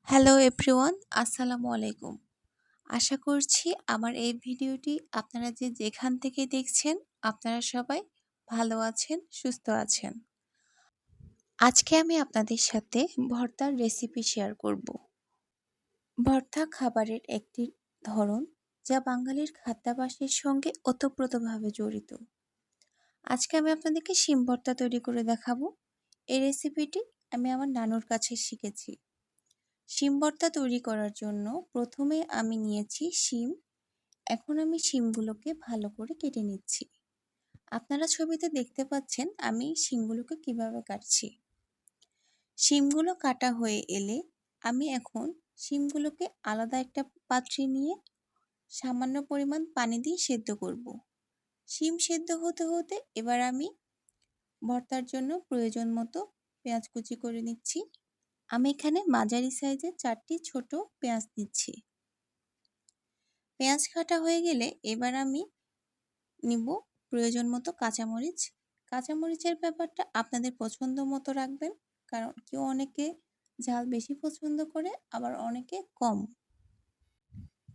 Hello everyone, আসসালামু আলাইকুম। আশা করছি আমার এই ভিডিওটি আপনারা যেখান থেকে দেখছেন, আপনারা সবাই ভালো আছেন, সুস্থ আছেন। আজকে আমি আপনাদের সাথে ভর্তার রেসিপি শেয়ার করব। ভর্তা খাবারের একটি ধরন যা বাঙালির খাদ্যাভ্যাসের সঙ্গে ওতপ্রোতভাবে জড়িত। আজকে আমি আপনাদেরকে শিম ভর্তা তৈরি করে দেখাবো। এই রেসিপিটি আমি আমার নানুর কাছে শিখেছি। শিম ভর্তা তৈরি করার জন্য প্রথমে আমি নিয়েছি শিম। এখন আমি শিমগুলোকে ভালো করে কেটে নিচ্ছি। আপনারা ছবিতে দেখতে পাচ্ছেন আমি শিমগুলোকে কিভাবে কাটছি। শিমগুলো কাটা হয়ে এলে আমি এখন শিমগুলোকে আলাদা একটা পাত্রে নিয়ে সামান্য পরিমাণ পানি দিয়ে সেদ্ধ করব। শিম সেদ্ধ হতে হতে এবার আমি ভর্তার জন্য প্রয়োজন মতো পেঁয়াজ কুচি করে নিচ্ছি। আমি এখানে মাঝারি সাইজের 4টি ছোট পেঁয়াজ নিচ্ছি। পেঁয়াজ কাটা হয়ে গেলে এবার আমি নিব প্রয়োজন মতো কাঁচামরিচ। কাঁচামরিচের ব্যাপারটা আপনাদের পছন্দ মতো রাখবেন, কারণ কেউ অনেকে ঝাল বেশি পছন্দ করে, আবার অনেকে কম।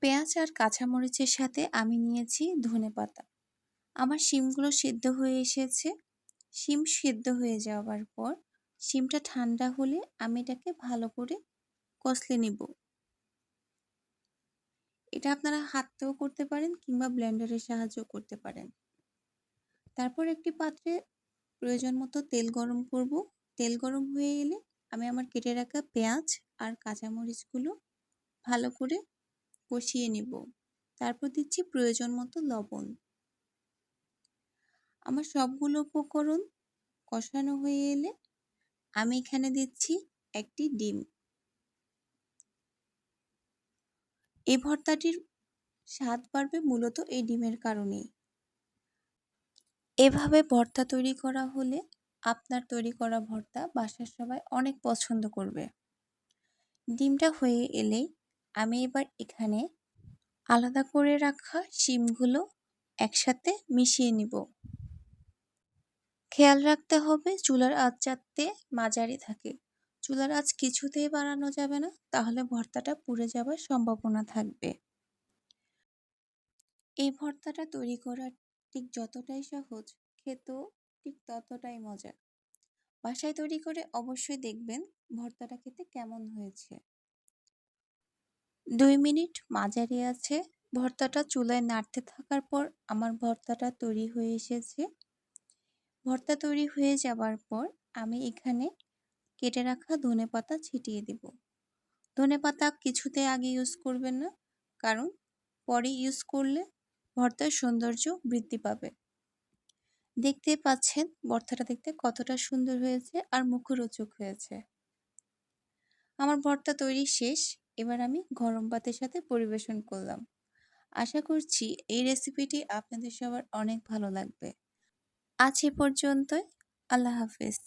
পেঁয়াজ আর কাঁচামরিচের সাথে আমি নিয়েছি ধনেপাতা। আমার শিমগুলো সেদ্ধ হয়ে এসেছে। শিম সেদ্ধ হয়ে যাওয়ার পর শিমটা ঠান্ডা হলে আমি এটাকে ভালো করে কষলে নিব। এটা আপনারা হাতেও করতে পারেন কিংবা ব্লেন্ডারের সাহায্যেও করতে পারেন। তারপর একটি পাত্রে প্রয়োজন মতো তেল গরম করব। তেল গরম হয়ে এলে আমি আমার কেটে রাখা পেঁয়াজ আর কাঁচামরিচগুলো ভালো করে কষিয়ে নিব। তারপর দিচ্ছি প্রয়োজন মতো লবণ। আমার সবগুলো উপকরণ কষানো হয়ে এলে আমি এখানে দিচ্ছি একটি ডিম। এই ভর্তাটির স্বাদ বাড়বে মূলত এই ডিমের কারণেই। এভাবে ভর্তা তৈরি করা হলে আপনার তৈরি করা ভর্তা বাসার সবাই অনেক পছন্দ করবে। ডিমটা হয়ে এলেই আমি এবার এখানে আলাদা করে রাখা শিমগুলো একসাথে মিশিয়ে নিব। খেয়াল রাখতে হবে চুলার আঁচ যাতে মাঝারি থাকে। চুলার আঁচ কিছুতেই বাড়ানো যাবে না, তাহলে ভর্তাটা পুড়ে যাওয়ার সম্ভাবনা থাকবে। এই ভর্তাটা তৈরি করা ঠিক যতটাই সহজ, খেতেও ঠিক ততটাই মজা। বাসায় তৈরি করে অবশ্যই দেখবেন ভর্তাটা খেতে কেমন হয়েছে। 2 মিনিট মাঝারি আছে ভর্তাটা চুলায় নাড়তে থাকার পর আমার ভর্তাটা তৈরি হয়ে এসেছে। ভর্তা তৈরি হয়ে যাওয়ার পর আমি এখানে কেটে রাখা ধনেপাতা ছিটিয়ে দিব। ধনেপাতা কিছুতে আগে ইউজ করবেন না, কারণ পরে ইউজ করলে ভর্তার সৌন্দর্য বৃদ্ধি পাবে। দেখতে পাচ্ছেন ভর্তাটা দেখতে কতটা সুন্দর হয়েছে আর মুখরোচক হয়েছে। আমার ভর্তা তৈরি শেষ। এবার আমি গরম ভাতের সাথে পরিবেশন করলাম। আশা করছি এই রেসিপিটি আপনাদের সবার অনেক ভালো লাগবে। আজ এ পর্যন্তই। আল্লাহ হাফেজ।